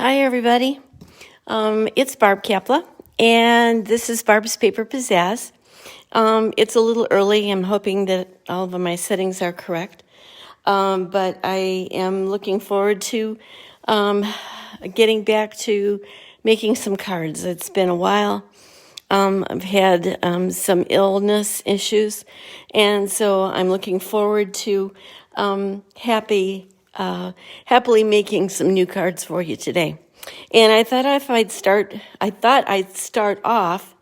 Hi, everybody. It's Barb Kapla, and this is Barb's Paper Pizzazz. It's a little early. I'm hoping that all of my settings are correct, but I am looking forward to getting back to making some cards. It's been a while. I've had some illness issues, and so I'm looking forward to happily making some new cards for you today. And I thought I'd start off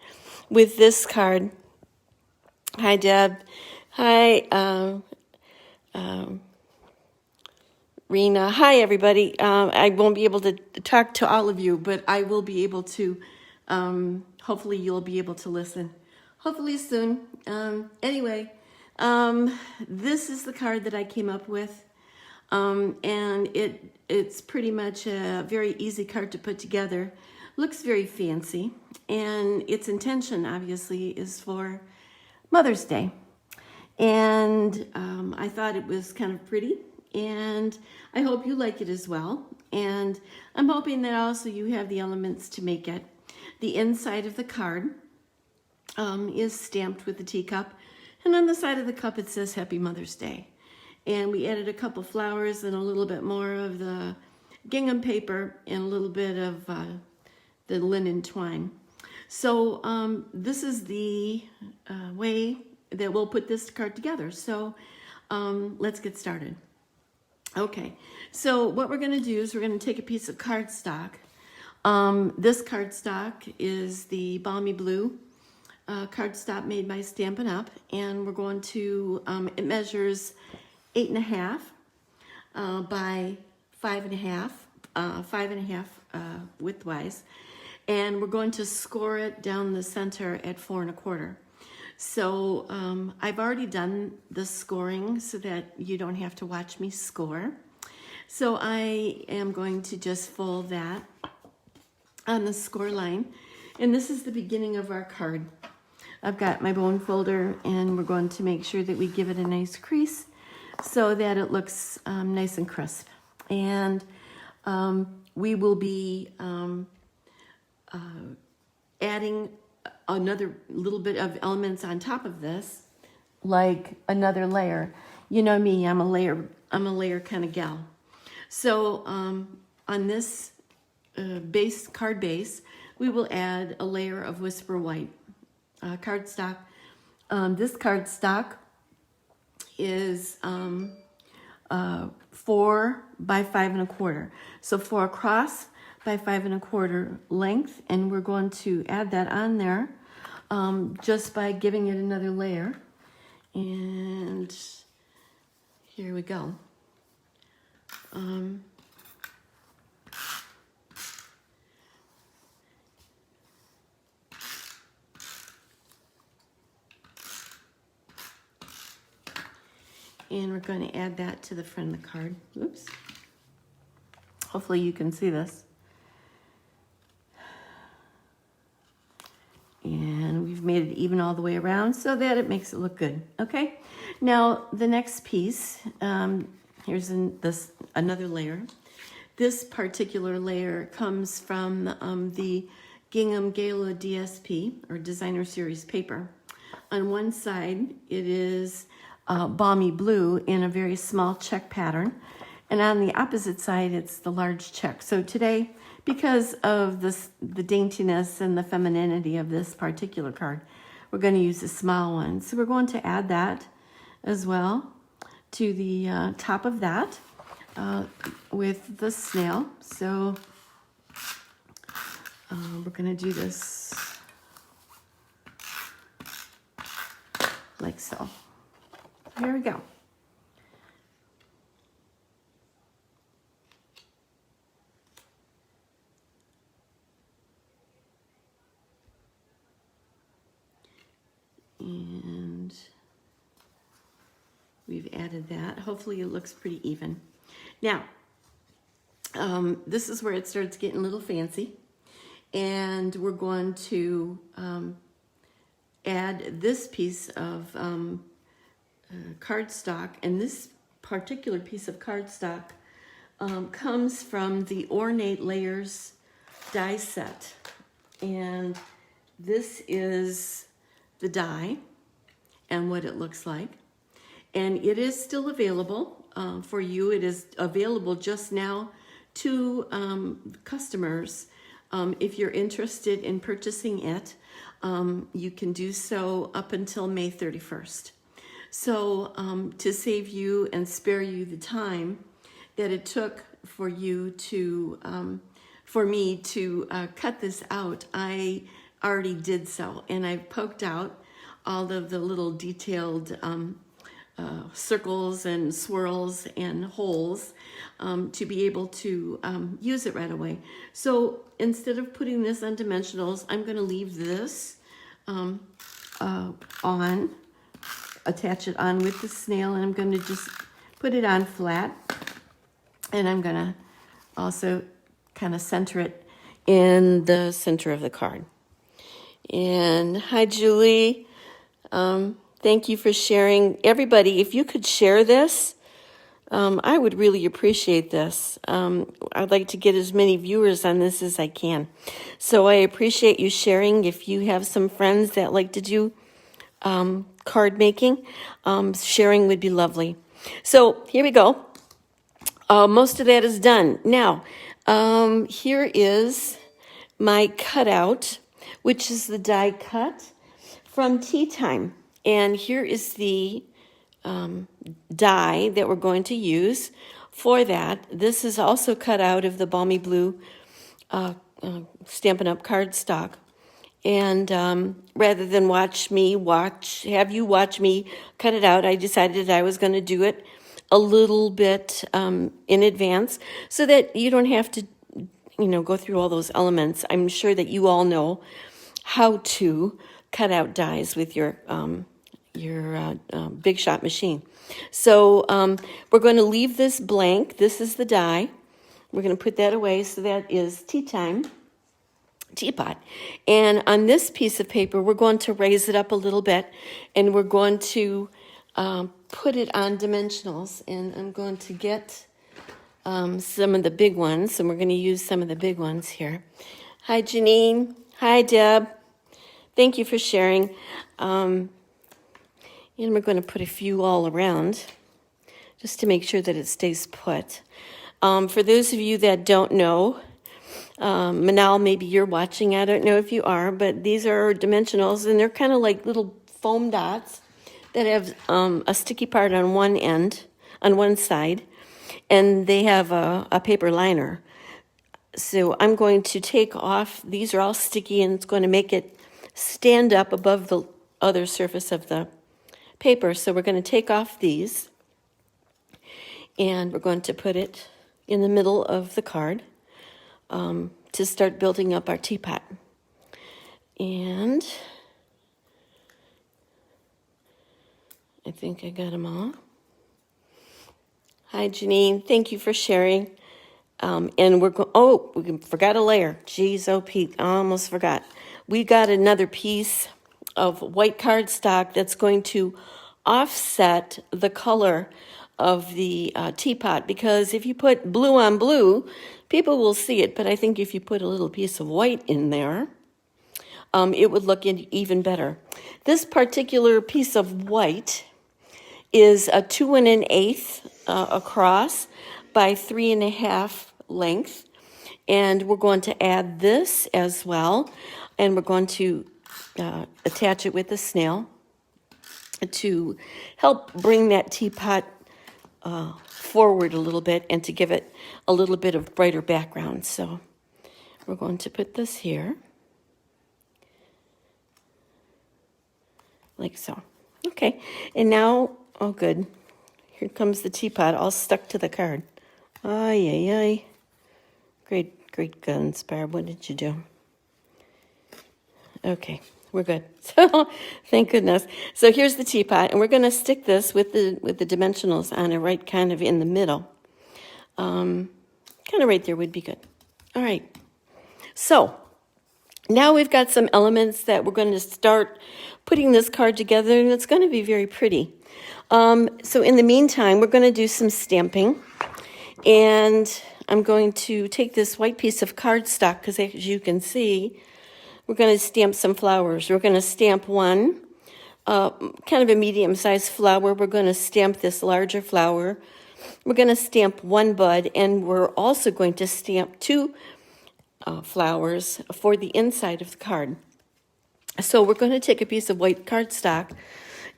with this card. Hi, Deb. Hi, Rena. Hi, everybody. I won't be able to talk to all of you, but I will be able to. Hopefully, you'll be able to listen. Hopefully soon. Anyway, this is the card that I came up with, and it's pretty much a very easy card to put together. Looks very fancy, and its intention, obviously, is for Mother's Day. And I thought it was kind of pretty, and I hope you like it as well. And I'm hoping that also you have the elements to make it. The inside of the card is stamped with the teacup, and on the side of the cup it says Happy Mother's Day. And we added a couple flowers and a little bit more of the gingham paper and a little bit of the linen twine. So this is the way that we'll put this card together. So let's get started. Okay, so what we're going to do is we're going to take a piece of cardstock. This cardstock is the Balmy Blue cardstock made by Stampin' Up, and we're going to, it measures 8.5 by 5.5, 5.5 widthwise, and we're going to score it down the center at 4.25. So I've already done the scoring so that you don't have to watch me score. So I am going to just fold that on the score line. And this is the beginning of our card. I've got my bone folder, and we're going to make sure that we give it a nice crease so that it looks nice and crisp. And we will be adding another little bit of elements on top of this, like another layer. You know me, I'm a layer kind of gal. So on this card base, we will add a layer of Whisper White cardstock. This cardstock is 4 by 5.25. So 4 across by 5.25 length, and we're going to add that on there just by giving it another layer. And here we go. And we're going to add that to the front of the card. Oops. Hopefully you can see this. And we've made it even all the way around so that it makes it look good. Okay. Now the next piece, here's another layer. This particular layer comes from the Gingham Gala DSP, or Designer Series paper. On one side, it is Balmy Blue in a very small check pattern. And on the opposite side, it's the large check. So today, because of the daintiness and the femininity of this particular card, we're going to use the small one. So we're going to add that as well to the top of that with the snail. So we're going to do this like so. Here we go. And we've added that. Hopefully it looks pretty even. Now, this is where it starts getting a little fancy. And we're going to add this piece of cardstock. And this particular piece of cardstock comes from the Ornate Layers die set. And this is the die and what it looks like. And it is still available for you. It is available just now to customers. If you're interested in purchasing it, you can do so up until May 31st. So to save you and spare you the time that it took for you to, for me to cut this out, I already did so. And I poked out all of the little detailed circles and swirls and holes to be able to use it right away. So instead of putting this on dimensionals, I'm going to leave this on, attach it on with the snail, and I'm going to just put it on flat. And I'm going to also kind of center it in the center of the card. And hi, Julie. Thank you for sharing. Everybody, if you could share this, I would really appreciate this. I'd like to get as many viewers on this as I can. So I appreciate you sharing. If you have some friends that like to do card making, sharing would be lovely. So here we go. Most of that is done. Now, here is my cutout, which is the die cut from Tea Time. And here is the die that we're going to use for that. This is also cut out of the Balmy Blue Stampin' Up! Cardstock. And rather than have you watch me cut it out, I decided I was going to do it a little bit in advance so that you don't have to, go through all those elements. I'm sure that you all know how to cut out dies with your Big Shot machine. So we're going to leave this blank. This is the die. We're going to put that away. So that is Tea Time teapot. And on this piece of paper, we're going to raise it up a little bit, and we're going to put it on dimensionals. And I'm going to get some of the big ones, and we're going to use some of the big ones here. Hi, Janine. Hi, Deb. Thank you for sharing. And we're going to put a few all around just to make sure that it stays put. For those of you that don't know, Manal, maybe you're watching. I don't know if you are, but these are dimensionals, and they're kind of like little foam dots that have a sticky part on one end, on one side, and they have a paper liner. So I'm going to take off, these are all sticky, and it's going to make it stand up above the other surface of the paper. So we're going to take off these, and we're going to put it in the middle of the card to start building up our teapot. And I think I got them all. Hi, Janine. Thank you for sharing. And we forgot a layer. Geez, Pete, I almost forgot. We got another piece of white cardstock that's going to offset the color of the teapot, because if you put blue on blue, people will see it, but I think if you put a little piece of white in there, it would look even better. This particular piece of white is a 2 1/8 across by 3 1/2 length, and we're going to add this as well, and we're going to attach it with the snail to help bring that teapot forward a little bit and to give it a little bit of brighter background. So we're going to put this here, like so. Okay, and now, oh good, here comes the teapot all stuck to the card. Ay, ay, ay. Great guns, Barb, what did you do? Okay, we're good. So thank goodness. So here's the teapot, and we're going to stick this with the dimensionals on it right kind of in the middle. Kind of right there would be good. All right. So now we've got some elements that we're going to start putting this card together, and it's going to be very pretty. So in the meantime, we're going to do some stamping. And I'm going to take this white piece of cardstock, because as you can see, we're going to stamp some flowers. We're going to stamp one, kind of a medium-sized flower. We're going to stamp this larger flower. We're going to stamp one bud, and we're also going to stamp two flowers for the inside of the card. So we're going to take a piece of white cardstock,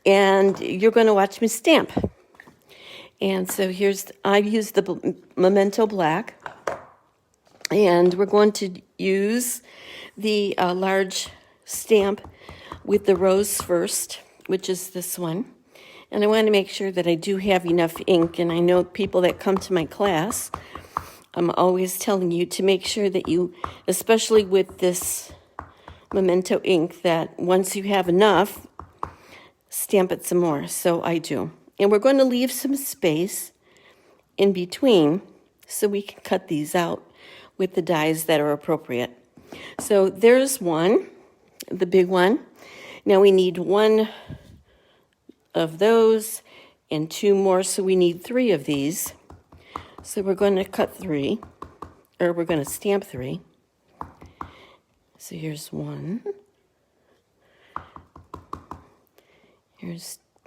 and you're going to watch me stamp. And so I've used the Memento Black, and we're going to use the large stamp with the rose first, which is this one. And I want to make sure that I do have enough ink, and I know people that come to my class, I'm always telling you to make sure that you, especially with this Memento ink, that once you have enough, stamp it some more. So I do. And we're going to leave some space in between so we can cut these out with the dies that are appropriate. So there's one, the big one. Now we need one of those and two more, so we need three of these. So we're going to cut three, or we're going to stamp three. So here's one.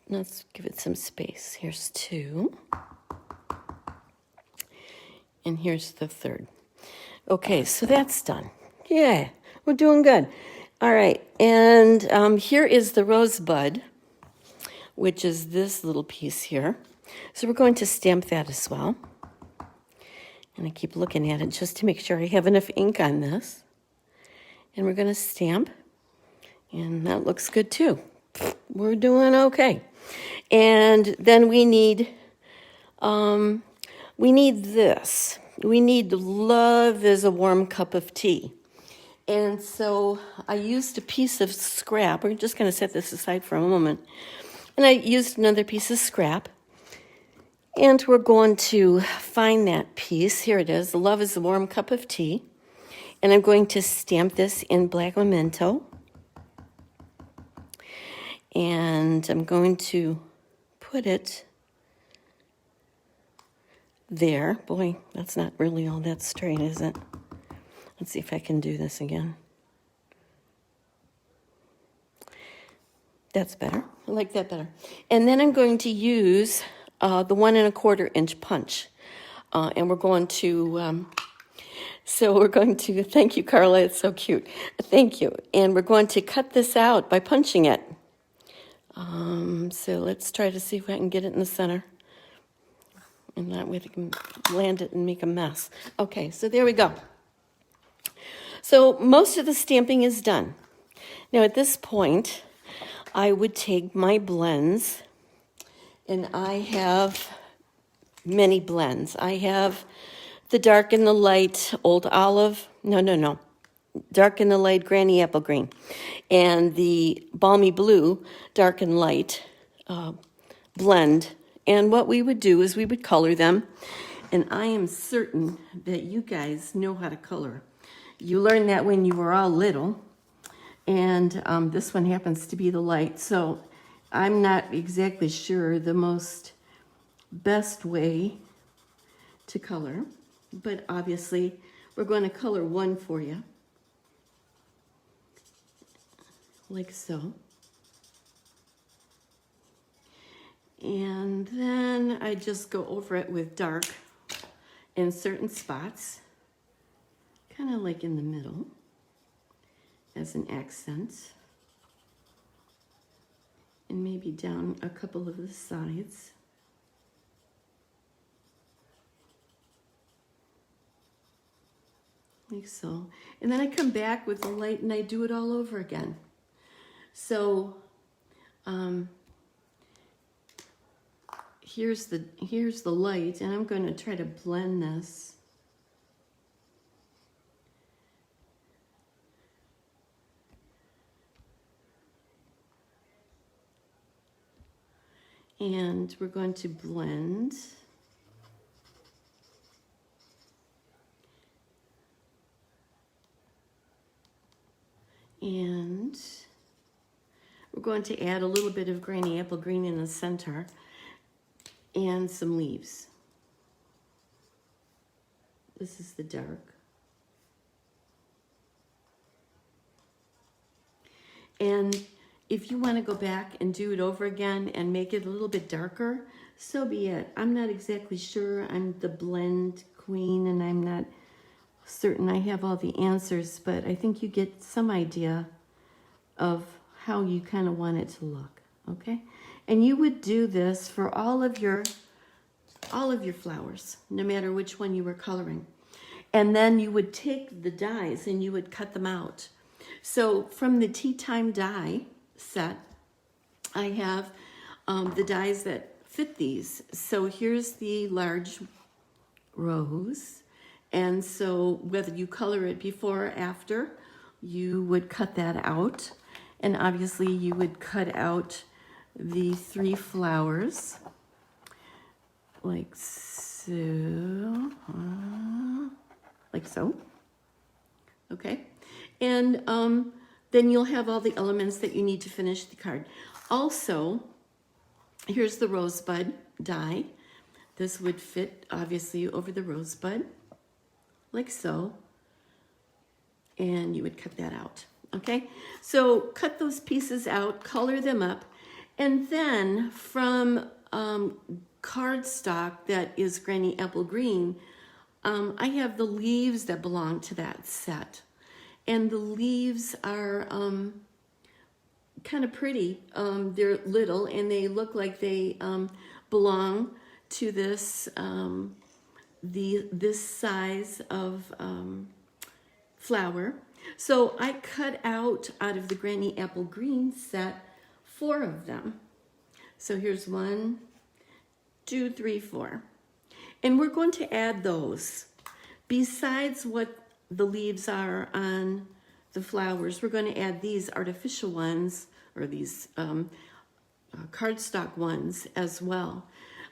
Let's give it some space. Here's two. And here's the third. Okay, so that's done. Yeah, we're doing good. All right, and here is the rosebud, which is this little piece here. So we're going to stamp that as well. And I keep looking at it just to make sure I have enough ink on this. And we're going to stamp. And that looks good too. We're doing okay. And then we need this. We need love is a warm cup of tea. And so I used a piece of scrap. We're just going to set this aside for a moment. And I used another piece of scrap. And we're going to find that piece. Here it is. Love is a warm cup of tea. And I'm going to stamp this in black Memento. And I'm going to put it there. Boy, that's not really all that straight, is it? Let's see if I can do this again. That's better. I like that better. And then I'm going to use the 1 1/4 inch punch. And we're going to, thank you, Carla, it's so cute. Thank you. And we're going to cut this out by punching it. So let's try to see if I can get it in the center. And that way we can land it and make a mess. Okay, so there we go. So most of the stamping is done. Now at this point, I would take my blends, and I have many blends. I have the dark and the light old olive. No. Dark and the light granny apple green. And the balmy blue dark and light blend. And what we would do is we would color them. And I am certain that you guys know how to color. You learned that when you were all little. And this one happens to be the light. So I'm not exactly sure the best way to color. But obviously, we're going to color one for you. Like so. And then I just go over it with dark in certain spots, kind of like in the middle as an accent, and maybe down a couple of the sides. Like so. And then I come back with the light and I do it all over again. So here's the light, and I'm going to try to blend this. And we're going to blend. And we're going to add a little bit of granny apple green in the center and some leaves. This is the dark. And if you want to go back and do it over again and make it a little bit darker, so be it. I'm not exactly sure. I'm the blend queen and I'm not certain I have all the answers, but I think you get some idea of how you kind of want it to look, okay? And you would do this for all of your flowers, no matter which one you were coloring. And then you would take the dies and you would cut them out. So from the Tea Time die set, I have the dies that fit these. So here's the large rose. And so whether you color it before or after, you would cut that out. And obviously you would cut out the 3 flowers like so, okay? And then you'll have all the elements that you need to finish the card. Also, here's the rosebud die. This would fit obviously over the rosebud, like so. And you would cut that out, okay? So cut those pieces out, color them up, and then from cardstock that is Granny Apple Green, I have the leaves that belong to that set. And the leaves are kind of pretty. They're little and they look like they belong to this this size of flower. So I cut out of the Granny Apple Green set 4 of them. So here's 1, 2, 3, 4. And we're going to add those. Besides what the leaves are on the flowers, we're going to add these artificial ones, or these cardstock ones as well,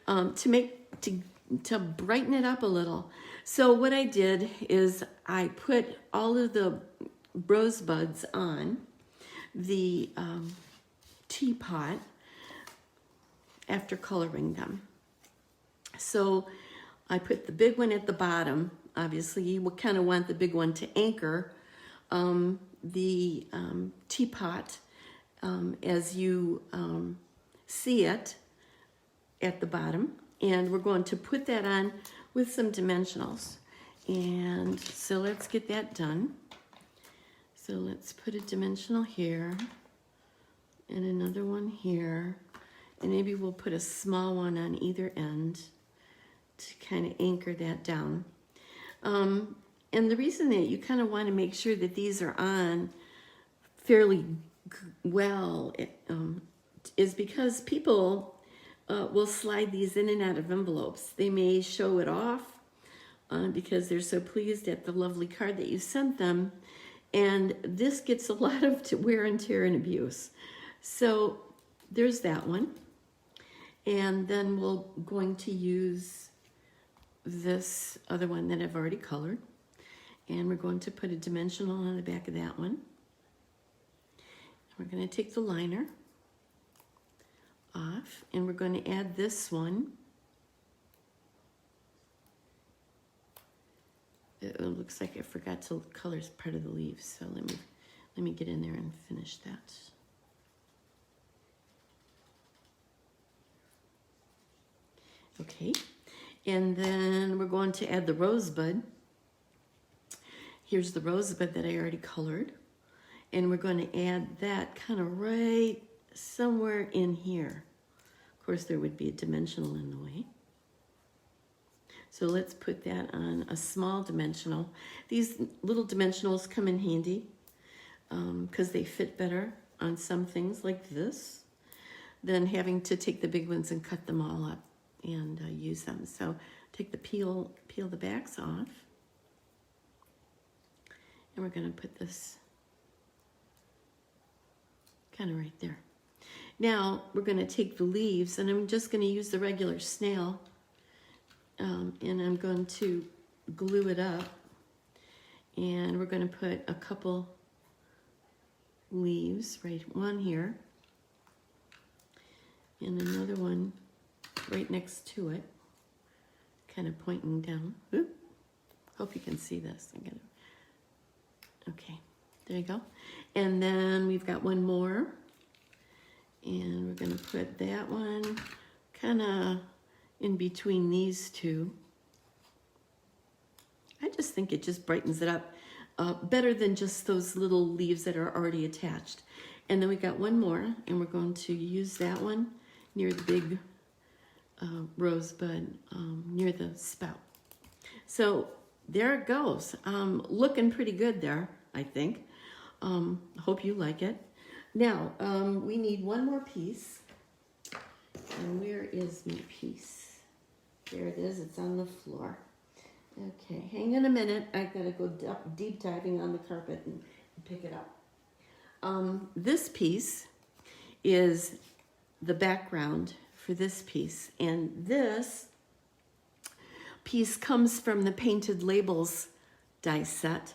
to brighten it up a little. So what I did is I put all of the rosebuds on the teapot after coloring them. So I put the big one at the bottom. Obviously, you kind of want the big one to anchor the teapot as you see it at the bottom. And we're going to put that on with some dimensionals. And so let's get that done. So let's put a dimensional here and another one here. And maybe we'll put a small one on either end to kind of anchor that down. And the reason that you kind of want to make sure that these are on fairly well is because people will slide these in and out of envelopes. They may show it off because they're so pleased at the lovely card that you sent them. And this gets a lot of wear and tear and abuse. So there's that one. And then we're going to use this other one that I've already colored. And we're going to put a dimensional on the back of that one. We're going to take the liner off and we're going to add this one. It looks like I forgot to color part of the leaves, so let me get in there and finish that. Okay, and then we're going to add the rosebud. Here's the rosebud that I already colored. And we're going to add that kind of right somewhere in here. Of course, there would be a dimensional in the way. So let's put that on a small dimensional. These little dimensionals come in handy because they fit better on some things like this than having to take the big ones and cut them all up and use them. So take the peel the backs off. And we're going to put this kind of right there. Now we're going to take the leaves and I'm just going to use the regular snail and I'm going to glue it up, and we're going to put a couple leaves, right, one here and another one right next to it, kind of pointing down. Oop. Hope you can see this. Okay, there you go. And then we've got one more. And we're gonna put that one kind of in between these two. I just think it just brightens it up better than just those little leaves that are already attached. And then we got one more, and we're going to use that one near the big rosebud, near the spout. So there it goes. Looking pretty good there, I think. Hope you like it. Now, we need one more piece. And where is my piece? There it is. It's on the floor. Okay, hang on a minute. I gotta go deep diving on the carpet and pick it up. This piece is the background for this piece. And this piece comes from the Painted Labels die set.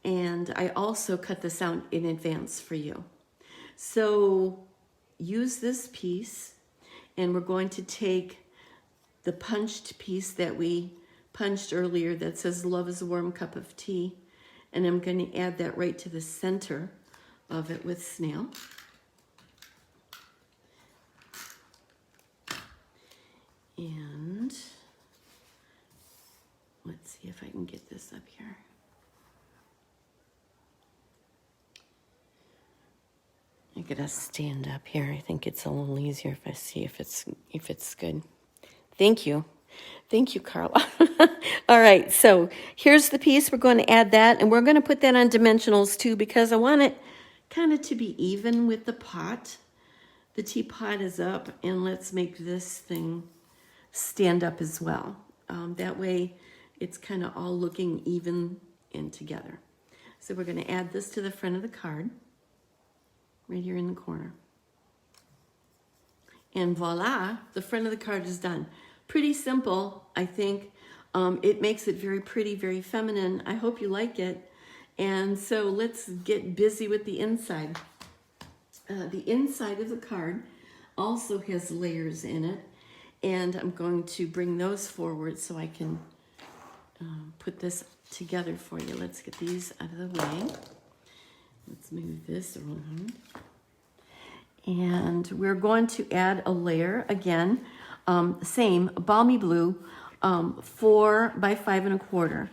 And I also cut this out in advance for you. So use this piece, and we're going to take the punched piece that we punched earlier that says love is a warm cup of tea, and I'm going to add that right to the center of it with snail. And let's see if I can get this up here. I gotta stand up here. I think it's a little easier if I see if it's good. Thank you. Thank you, Carla. All right, so here's the piece. We're going to add that, and we're going to put that on dimensionals too, because I want it kind of to be even with the pot. The teapot is up, and let's make this thing stand up as well. That way it's kind of all looking even and together. So we're going to add this to the front of the card, right here in the corner. And voila, the front of the card is done. Pretty simple, I think. It makes it very pretty, very feminine. I hope you like it. And so let's get busy with the inside. The inside of the card also has layers in it. And I'm going to bring those forward so I can put this together for you. Let's get these out of the way. Let's move this around. And we're going to add a layer again, same balmy blue, 4 by 5 1/4.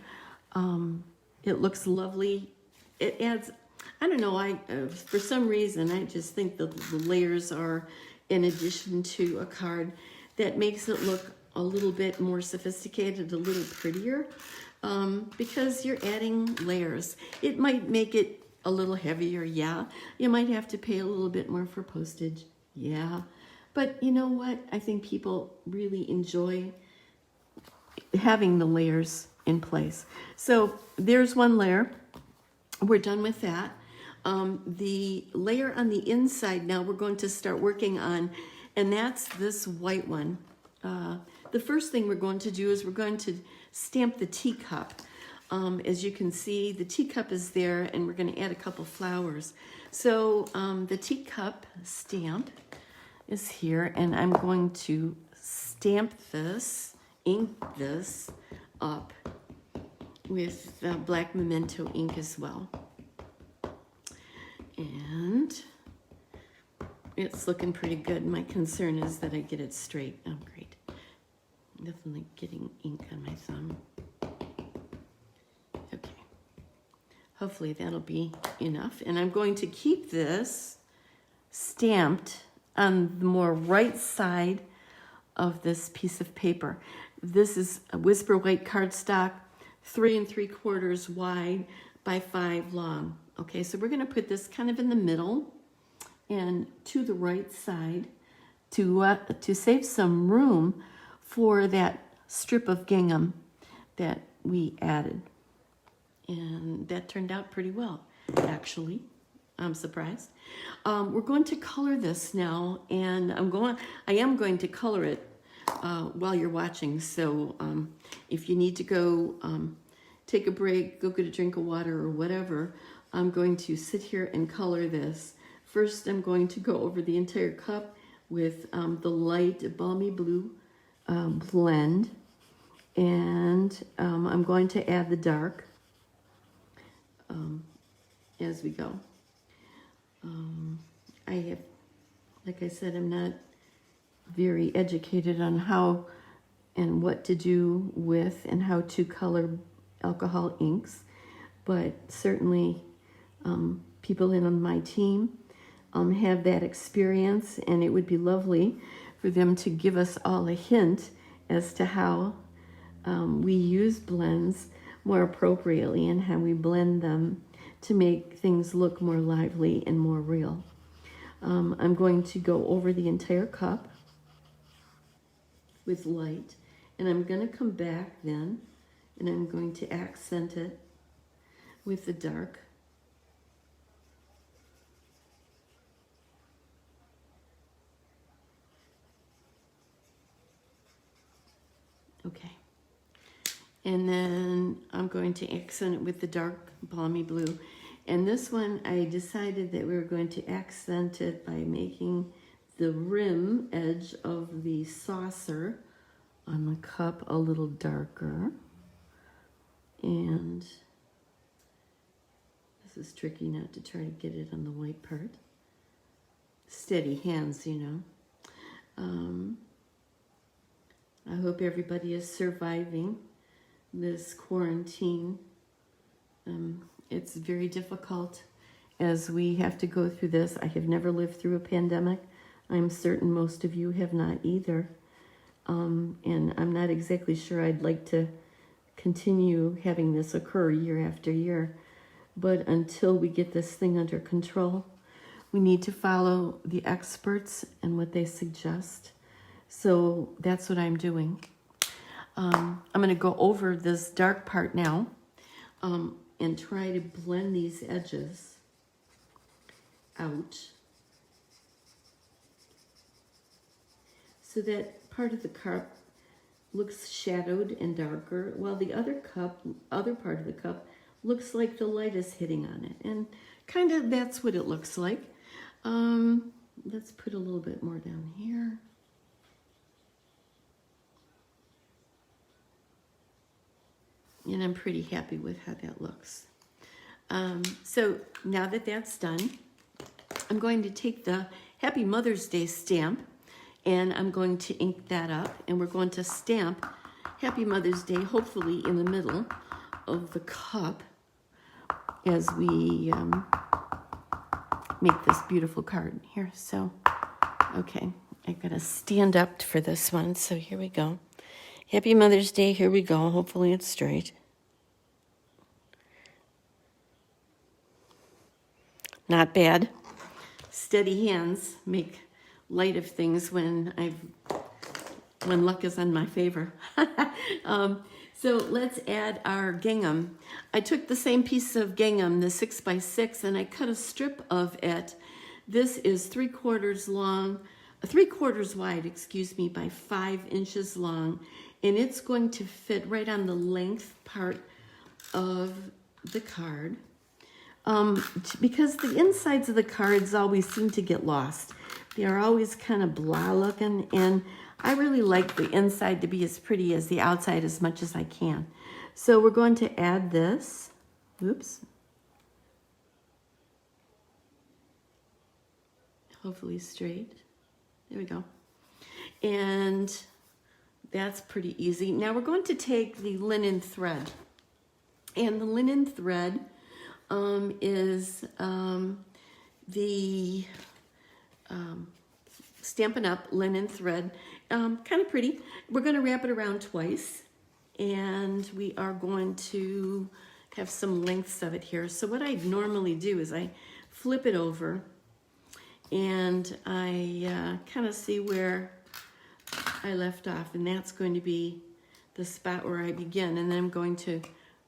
It looks lovely. It adds, I don't know, for some reason I just think the layers are in addition to a card that makes it look a little bit more sophisticated, a little prettier, because you're adding layers. It might make it a little heavier, yeah. You might have to pay a little bit more for postage, yeah. But you know what? I think people really enjoy having the layers in place. So there's one layer. We're done with that. The layer on the inside now we're going to start working on, and that's this white one. The first thing we're going to do is we're going to stamp the teacup. As you can see, the teacup is there, and we're going to add a couple flowers. So the teacup stamp is here, and I'm going to stamp this, ink this up with black memento ink as well. And it's looking pretty good. My concern is that I get it straight. Oh, great. Definitely getting ink on my thumb. Okay. Hopefully that'll be enough. And I'm going to keep this stamped on the more right side of this piece of paper. This is a Whisper White cardstock, 3 3/4 wide by 5 long. Okay, so we're going to put this kind of in the middle and to the right side to save some room for that strip of gingham that we added. And that turned out pretty well, actually. I'm surprised. We're going to color this now, and I am going to color it while you're watching. So if you need to go take a break, go get a drink of water or whatever, I'm going to sit here and color this. First, I'm going to go over the entire cup with the light balmy blue blend. And I'm going to add the dark as we go. I have, like I said, I'm not very educated on how and what to do with and how to color alcohol inks, but certainly people in my team have that experience, and it would be lovely for them to give us all a hint as to how we use blends more appropriately and how we blend them to make things look more lively and more real. I'm going to go over the entire cup with light, and I'm going to come back then, and I'm going to accent it with the dark. Okay. And then I'm going to accent it with the dark balmy blue. And this one, I decided that we were going to accent it by making the rim edge of the saucer on the cup a little darker. And this is tricky not to try to get it on the white part. Steady hands, you know. I hope everybody is surviving this quarantine. It's very difficult as we have to go through this. I have never lived through a pandemic. I'm certain most of you have not either. And I'm not exactly sure I'd like to continue having this occur year after year. But until we get this thing under control, we need to follow the experts and what they suggest. So that's what I'm doing. I'm going to go over this dark part now and try to blend these edges out so that part of the cup looks shadowed and darker, while the other part of the cup looks like the light is hitting on it. And kind of that's what it looks like. Let's put a little bit more down here. And I'm pretty happy with how that looks. So now that that's done, I'm going to take the Happy Mother's Day stamp and I'm going to ink that up, and we're going to stamp Happy Mother's Day hopefully in the middle of the cup as we make this beautiful card here. So, okay, I gotta stand up for this one. So here we go. Happy Mother's Day, here we go. Hopefully it's straight. Not bad. Steady hands make light of things when luck is in my favor. So let's add our gingham. I took the same piece of gingham, the 6x6, and I cut a strip of it. This is 3/4 long, 3/4 wide, excuse me, by 5 inches long, and it's going to fit right on the length part of the card. Because the insides of the cards always seem to get lost. They are always kind of blah looking, and I really like the inside to be as pretty as the outside as much as I can. So we're going to add this. Oops. Hopefully straight. There we go. And that's pretty easy. Now we're going to take the linen thread. And the linen thread is the Stampin' Up! Linen thread. Kind of pretty. We're going to wrap it around twice, and we are going to have some lengths of it here. So what I normally do is I flip it over, and I kind of see where I left off, and that's going to be the spot where I begin, and then I'm going to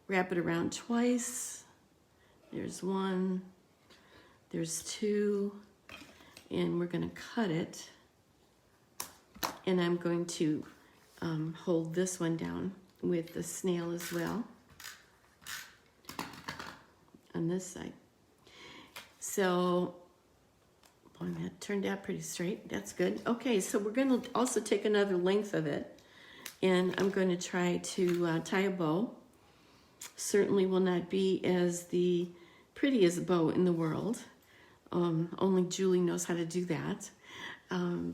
wrap it around twice. There's one, there's two, and we're going to cut it, and I'm going to hold this one down with the snail as well on this side. So, boy, that turned out pretty straight. That's good. Okay, so we're going to also take another length of it, and I'm going to try to tie a bow. Certainly will not be as the prettiest bow in the world. Only Julie knows how to do that.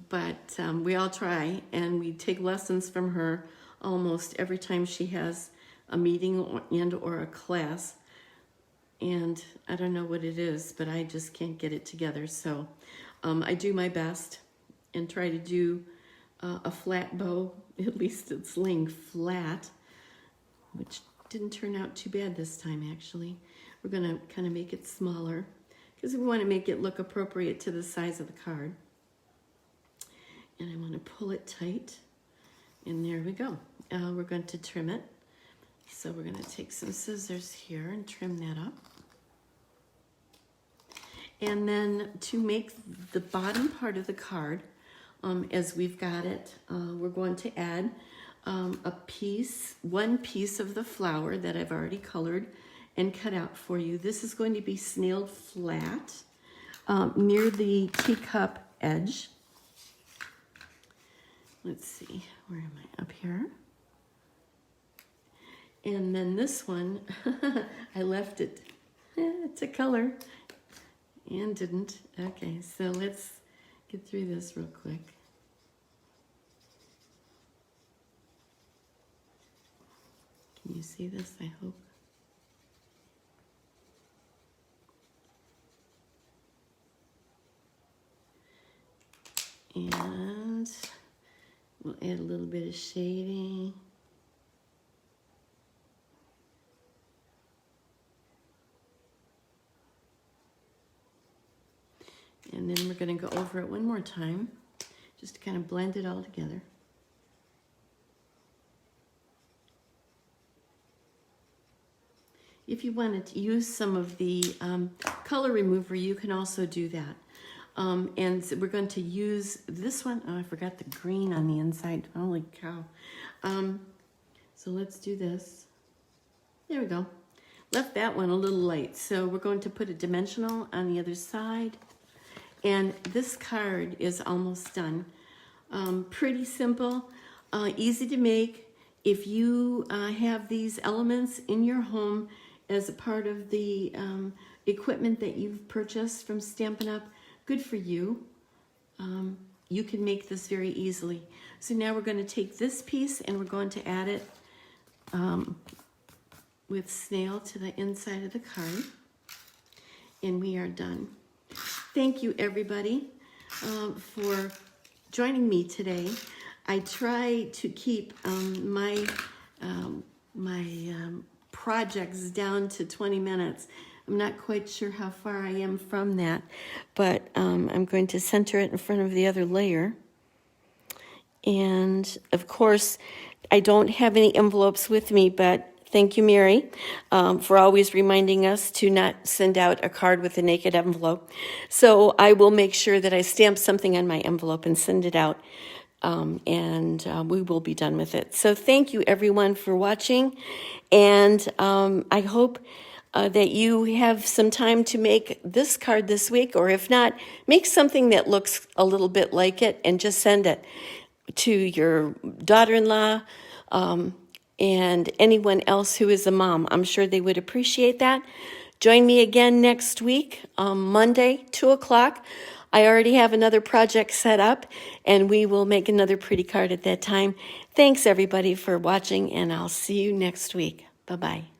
But we all try, and we take lessons from her almost every time she has a meeting or a class. And I don't know what it is, but I just can't get it together. So I do my best and try to do a flat bow. At least it's laying flat, which didn't turn out too bad this time, actually. We're going to kind of make it smaller because we want to make it look appropriate to the size of the card. And I want to pull it tight. And there we go. We're going to trim it. So we're going to take some scissors here and trim that up. And then to make the bottom part of the card, as we've got it, we're going to add one piece of the flower that I've already colored and cut out for you. This is going to be snailed flat near the teacup edge. Let's see, where am I? Up here. And then this one, I left it to color and didn't. Okay, so let's get through this real quick. Can you see this, I hope? And we'll add a little bit of shading. And then we're going to go over it one more time, just to kind of blend it all together. If you wanted to use some of the color remover, you can also do that. And so we're going to use this one. Oh, I forgot the green on the inside. Holy cow. So let's do this. There we go. Left that one a little light. So we're going to put a dimensional on the other side. And this card is almost done. Pretty simple, easy to make. If you have these elements in your home as a part of the equipment that you've purchased from Stampin' Up!, good for you. You can make this very easily. So now we're going to take this piece and we're going to add it with snail to the inside of the card. And we are done. Thank you, everybody, for joining me today. I try to keep my projects down to 20 minutes. I'm not quite sure how far I am from that, but I'm going to center it in front of the other layer. And, of course, I don't have any envelopes with me, but thank you, Mary, for always reminding us to not send out a card with a naked envelope. So I will make sure that I stamp something on my envelope and send it out, and we will be done with it. So thank you, everyone, for watching, and I hope that you have some time to make this card this week, or if not, make something that looks a little bit like it and just send it to your daughter-in-law, and anyone else who is a mom. I'm sure they would appreciate that. Join me again next week, Monday, 2 o'clock. I already have another project set up, and we will make another pretty card at that time. Thanks, everybody, for watching, and I'll see you next week. Bye-bye.